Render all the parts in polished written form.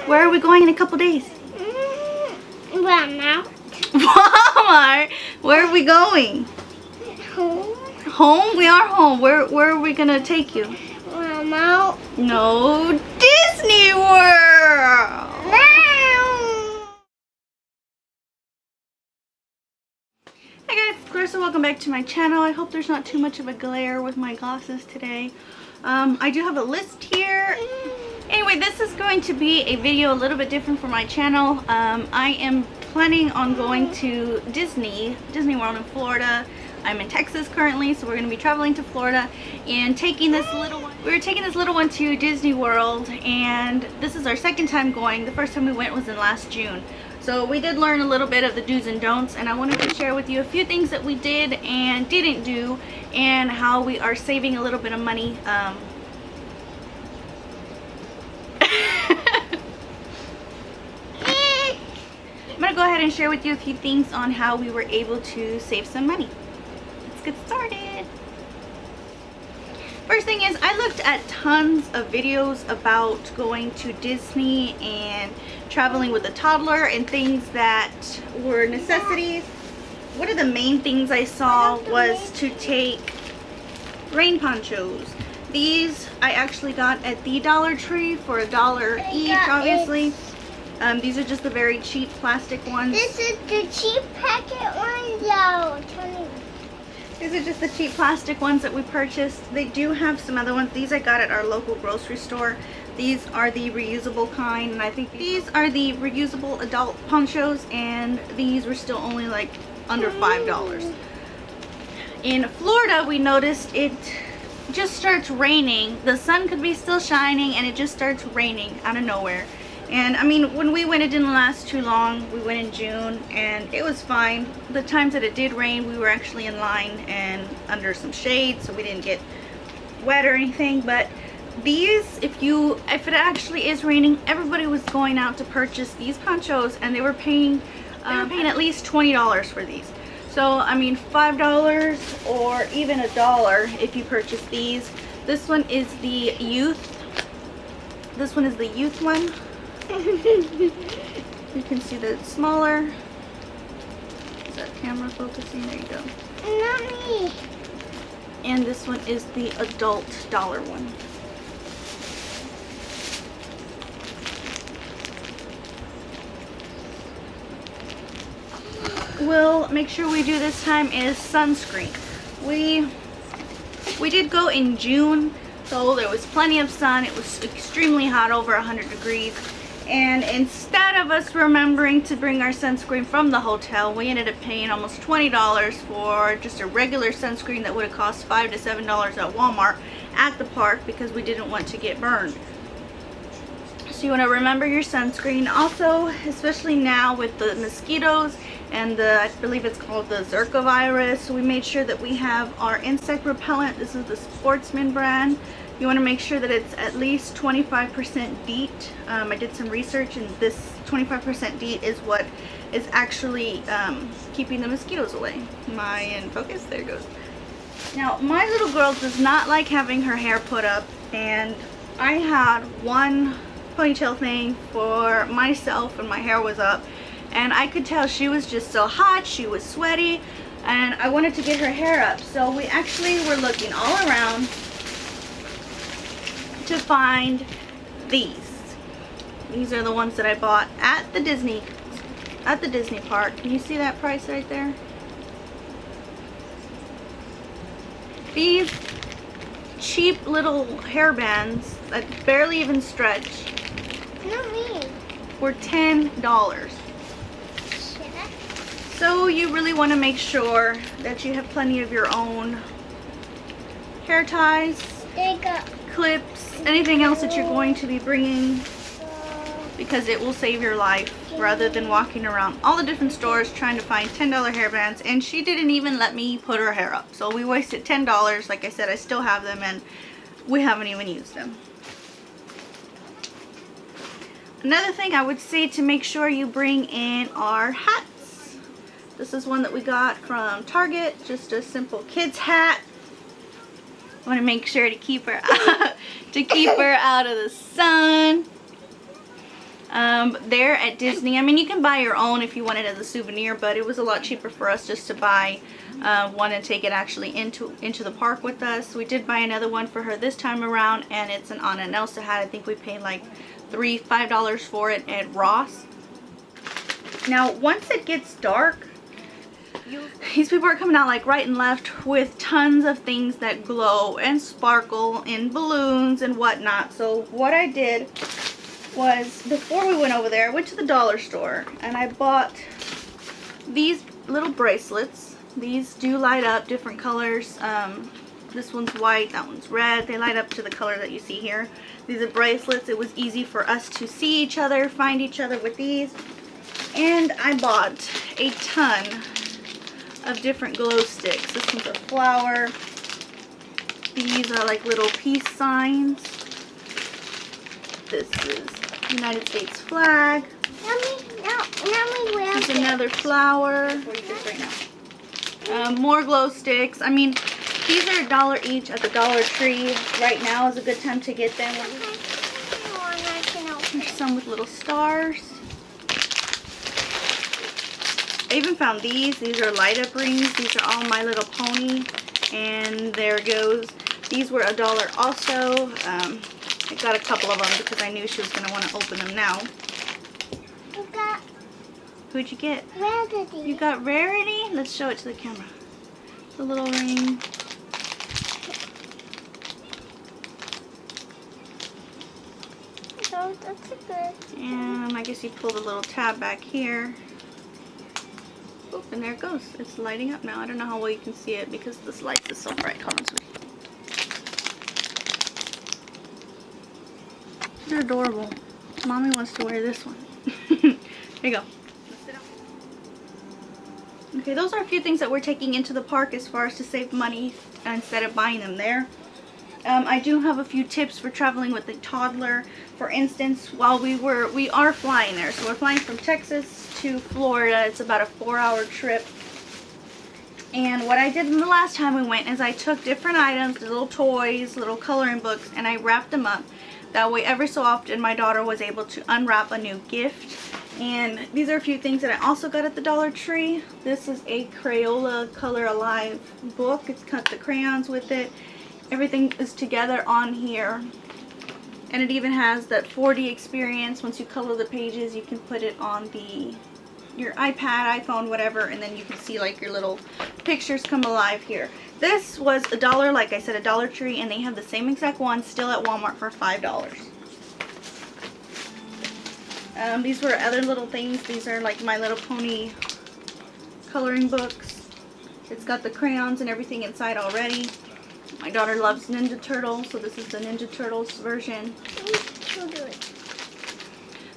Where are we going in a couple days? Walmart. Walmart? Where are we going? Home. Home? We are home. Where are we gonna take you? Walmart. No, Disney World! Hey guys, Clarissa, welcome back to my channel. I hope there's not too much of a glare with my glasses today. I do have a list here. Anyway, this is going to be a video a little bit different for my channel. I am planning on going to Disney World in Florida. I'm in Texas currently, so we're going to be traveling to Florida and taking this little one. We're taking this little one to Disney World, and this is our second time going. The first time we went was in last June. So we did learn a little bit of the do's and don'ts, and I wanted to share with you a few things that we did and didn't do and how we are saving a little bit of money. I'm going to go ahead and share with you a few things on how we were able to save some money. Let's get started. First thing is, I looked at tons of videos about going to Disney and traveling with a toddler and things that were necessities. One of the main things I saw was to take rain ponchos. These I actually got at the Dollar Tree for $1 each, obviously. These are just the very cheap plastic ones. This is the cheap packet one, though. These are just the cheap plastic ones that we purchased. They do have some other ones. These I got at our local grocery store. These are the reusable kind, and I think these are the reusable adult ponchos, and these were still only like under $5. In Florida, we noticed it just starts raining. The sun could be still shining, and it just starts raining out of nowhere. And I mean, when we went, it didn't last too long. We went in June and it was fine. The times that it did rain, we were actually in line and under some shade, so we didn't get wet or anything. But these, if it actually is raining, everybody was going out to purchase these ponchos, and they were paying at least $20 for these. So I mean, $5 or even $1 if you purchase these. This one is the youth. This one is the youth one. You can see that it's smaller. Is that camera focusing? There you go. Not me. And this one is the adult dollar one. We'll make sure we do this time is sunscreen. We did go in June, so there was plenty of sun. It was extremely hot, over 100 degrees. And instead of us remembering to bring our sunscreen from the hotel, we ended up paying almost $20 for just a regular sunscreen that would have cost $5 to $7 at Walmart at the park, because we didn't want to get burned. So you want to remember your sunscreen. Also, especially now with the mosquitoes and the, I believe it's called the Zika virus, we made sure that we have our insect repellent. This is the Sportsman brand. You want to make sure that it's at least 25% DEET. I did some research, and this 25% DEET is what is actually keeping the mosquitoes away. Am I in focus? There it goes. Now, my little girl does not like having her hair put up, and I had one ponytail thing for myself and my hair was up, and I could tell she was just so hot, she was sweaty, and I wanted to get her hair up. So we actually were looking all around to find these. These are the ones that I bought at the Disney park. Can you see that price right there? These cheap little hair bands that barely even stretch were $10. So you really want to make sure that you have plenty of your own hair ties, clips, anything else that you're going to be bringing, because it will save your life rather than walking around all the different stores trying to find $10 hair bands. And she didn't even let me put her hair up, so we wasted $10. Like I said, I still have them and we haven't even used them. Another thing I would say to make sure you bring in are hats. This is one that we got from Target, just a simple kid's hat. I want to make sure to keep her out, out of the sun. There at Disney. I mean, you can buy your own if you want it as a souvenir, but it was a lot cheaper for us just to buy one and take it actually into the park with us. We did buy another one for her this time around, and it's an Anna and Elsa hat. I think we paid like $5 for it at Ross. Now, once it gets dark, these people are coming out like right and left with tons of things that glow and sparkle and balloons and whatnot. So what I did was, before we went over there, I went to the dollar store and I bought these little bracelets. These do light up different colors. This one's white, that one's red. They light up to the color that you see here. These are bracelets. It was easy for us to see each other, find each other with these. And I bought a ton of different glow sticks. This one's a flower. These are like little peace signs. This is United States flag. This is another flower. More glow sticks. I mean, these are $1 each at the Dollar Tree. Right now is a good time to get them. There's some with little stars. I even found these. These are light up rings. These are all My Little Pony. And there goes. These were $1 also. I got a couple of them because I knew she was going to want to open them now. Who'd you get? Rarity. You got Rarity? Let's show it to the camera. The little ring. Oh, that's a good. And I guess you pull the little tab back here. Oop, and there it goes. It's lighting up now. I don't know how well you can see it because this light is so bright. Hold on, sweetie. They're adorable. Mommy wants to wear this one. Here you go. Okay, those are a few things that we're taking into the park as far as to save money instead of buying them there. I do have a few tips for traveling with a toddler. For instance, while we are flying there. So we're flying from Texas to Florida. It's about a 4-hour trip. And what I did the last time we went is I took different items, little toys, little coloring books, and I wrapped them up. That way every so often my daughter was able to unwrap a new gift. And these are a few things that I also got at the Dollar Tree. This is a Crayola Color Alive book. It's got the crayons with it. Everything is together on here. And it even has that 4D experience. Once you color the pages, you can put it on your iPad, iPhone, whatever, and then you can see like your little pictures come alive here. This was $1, like I said, at Dollar Tree, and they have the same exact one still at Walmart for $5. These were other little things. These are like My Little Pony coloring books. It's got the crayons and everything inside already. My daughter loves Ninja Turtles, so this is the Ninja Turtles version.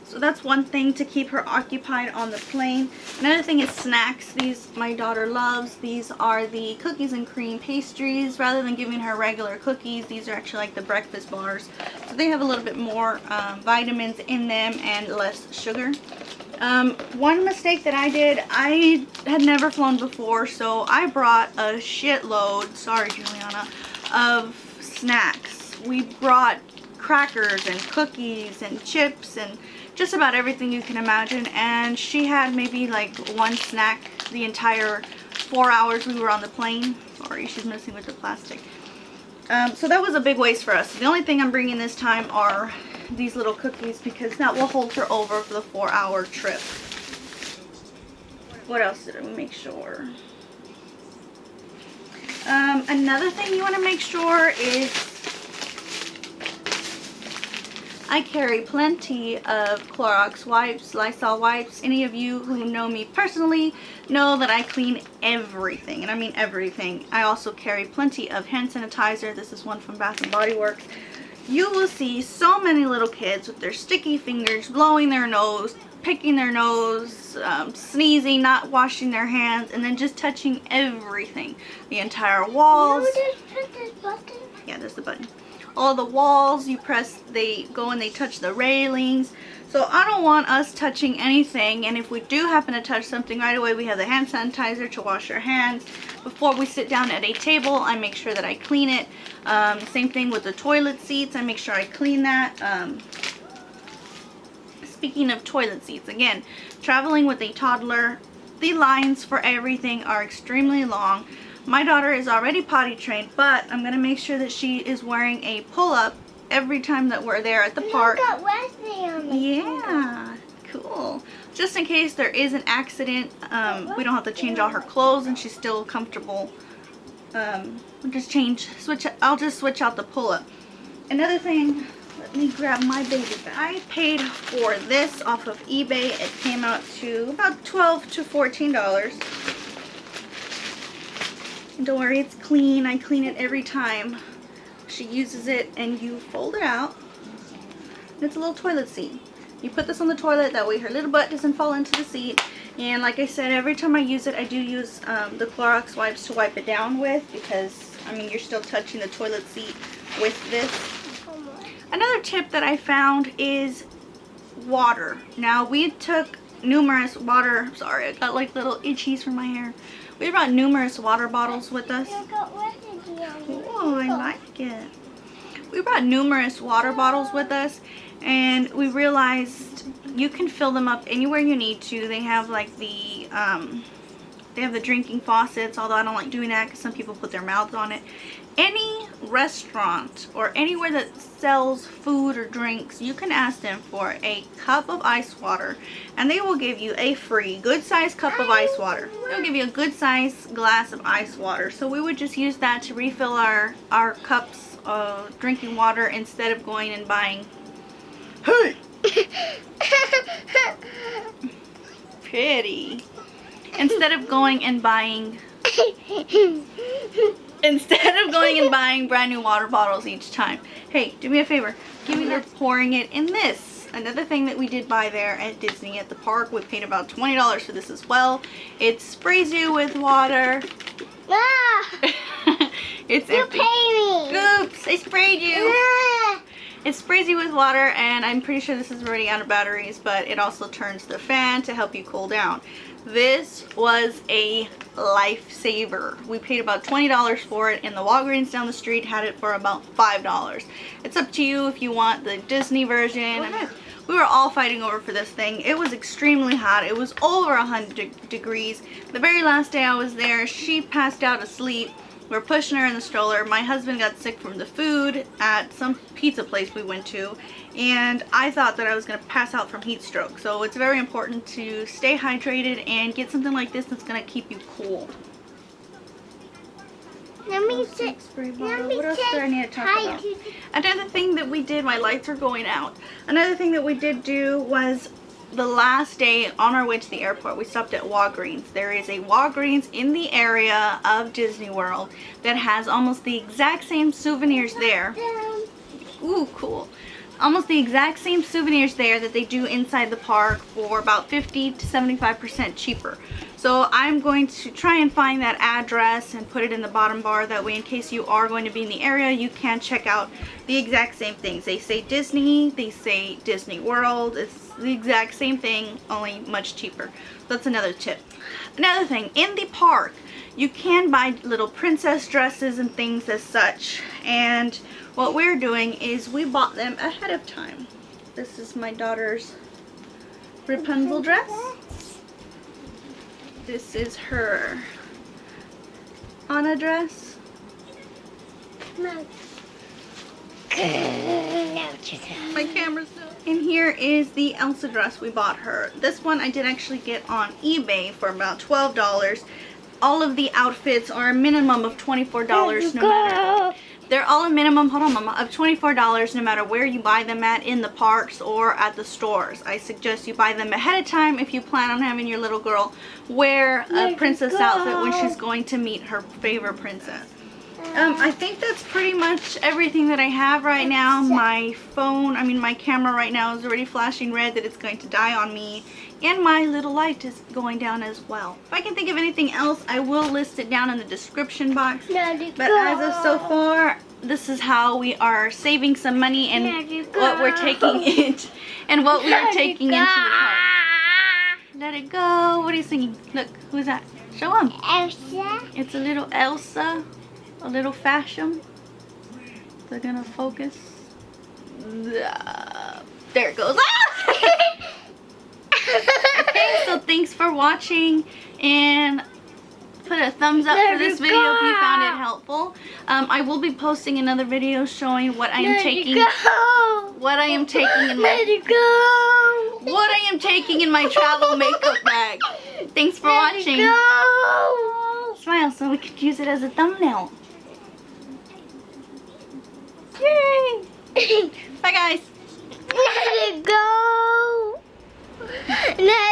So that's one thing to keep her occupied on the plane. Another thing is snacks. These my daughter loves. These are the cookies and cream pastries. Rather than giving her regular cookies, these are actually like the breakfast bars. So they have a little bit more vitamins in them and less sugar. One mistake that I did, I had never flown before, so I brought a shitload, sorry Juliana, of snacks. We brought crackers and cookies and chips and just about everything you can imagine, and she had maybe like one snack the entire 4 hours we were on the plane. Sorry, she's messing with the plastic. So that was a big waste for us. The only thing I'm bringing this time are these little cookies because that will hold her over for the 4-hour trip. What else did I make sure? Another thing you want to make sure is I carry plenty of Clorox wipes, Lysol wipes. Any of you who know me personally know that I clean everything, and I mean everything. I also carry plenty of hand sanitizer. This is one from Bath & Body Works. You will see so many little kids with their sticky fingers blowing their nose, picking their nose, sneezing, not washing their hands, and then just touching everything. The entire walls. You just press this button? Yeah, there's the button. All the walls you press, they go and they touch the railings. So I don't want us touching anything, and if we do happen to touch something, right away we have the hand sanitizer to wash our hands. Before we sit down at a table, I make sure that I clean it. Same thing with the toilet seats, I make sure I clean that. speaking of toilet seats, again, traveling with a toddler, the lines for everything are extremely long. My daughter is already potty trained, but I'm going to make sure that she is wearing a pull-up every time that we're there at the park. Got Wesley on the Yeah, cool. Just in case there is an accident, we don't have to change all her clothes and she's still comfortable. I'll just switch out the pull-up. Another thing, let me grab my baby bag. I paid for this off of eBay. It came out to about $12 to $14. And don't worry, it's clean. I clean it every time she uses it, and you fold it out. And it's a little toilet seat. You put this on the toilet, that way her little butt doesn't fall into the seat. And like I said, every time I use it, I do use the Clorox wipes to wipe it down with, because, I mean, you're still touching the toilet seat with this. Another tip that I found is water. Now, we took numerous water, sorry, I got like little itchies from my hair. We brought numerous water bottles with us. Oh, I like it. We brought numerous water bottles with us, and we realized you can fill them up anywhere you need to. They have like the drinking faucets, although I don't like doing that because some people put their mouths on it. Any restaurant or anywhere that sells food or drinks, you can ask them for a cup of ice water, and they will give you a free good sized cup of ice water. They'll give you a good sized glass of ice water. So we would just use that to refill our cups of drinking water instead of going and buying. Hey! Pretty. Instead of going and buying brand new water bottles each time. Hey, do me a favor. Give me the pouring it in this. Another thing that we did buy there at Disney at the park, we paid about $20 for this as well. It sprays you with water. Ah, It's you empty. pay me. Oops, I sprayed you. Ah. It sprays you with water, and I'm pretty sure this is running out of batteries, but it also turns the fan to help you cool down. This was a lifesaver. We paid about $20 for it, and the Walgreens down the street had it for about $5. It's up to you if you want the Disney version. I mean, we were all fighting over for this thing. It was extremely hot. It was over 100 degrees. The very last day I was there, she passed out asleep. We were pushing her in the stroller. My husband got sick from the food at some pizza place we went to, and I thought that I was going to pass out from heat stroke. So it's very important to stay hydrated and get something like this that's going to keep you cool. Let me What take. else do I need to talk about? Another thing that we did, my lights are going out. Another thing that we did do was the last day on our way to the airport, we stopped at Walgreens. There is a Walgreens in the area of Disney World that has almost the exact same souvenirs there. Ooh, cool. Almost the exact same souvenirs there that they do inside the park for about 50 to 75% cheaper. So I'm going to try and find that address and put it in the bottom bar. That way, in case you are going to be in the area, you can check out the exact same things. They say Disney, they say Disney World. It's the exact same thing, only much cheaper. That's another tip. Another thing, in the park, you can buy little princess dresses and things as such. And what we're doing is we bought them ahead of time. This is my daughter's Rapunzel dress. This is her Anna dress. No. My camera's done. And here is the Elsa dress we bought her. This one I did actually get on eBay for about $12. All of the outfits are a minimum of $24 no matter. They're all a minimum, hold on mama, of $24 no matter where you buy them at in the parks or at the stores. I suggest you buy them ahead of time if you plan on having your little girl wear a princess outfit when she's going to meet her favorite princess. I think that's pretty much everything that I have right now. My phone, my camera right now is already flashing red that it's going to die on me. And my little light is going down as well. If I can think of anything else, I will list it down in the description box. But as of so far, this is how we are saving some money and what we're taking into and what we are taking into the park. Let it go. What are you singing? Look, who's that? Show them. Elsa. It's a little Elsa. A little fashion. They're gonna focus. There it goes. Ah! Okay, so thanks for watching, and put a thumbs up for this video if you found it helpful. I will be posting another video showing what I am taking in my travel makeup bag. Thanks for watching. Smile so we could use it as a thumbnail. Yay! Bye guys. Let it go. Let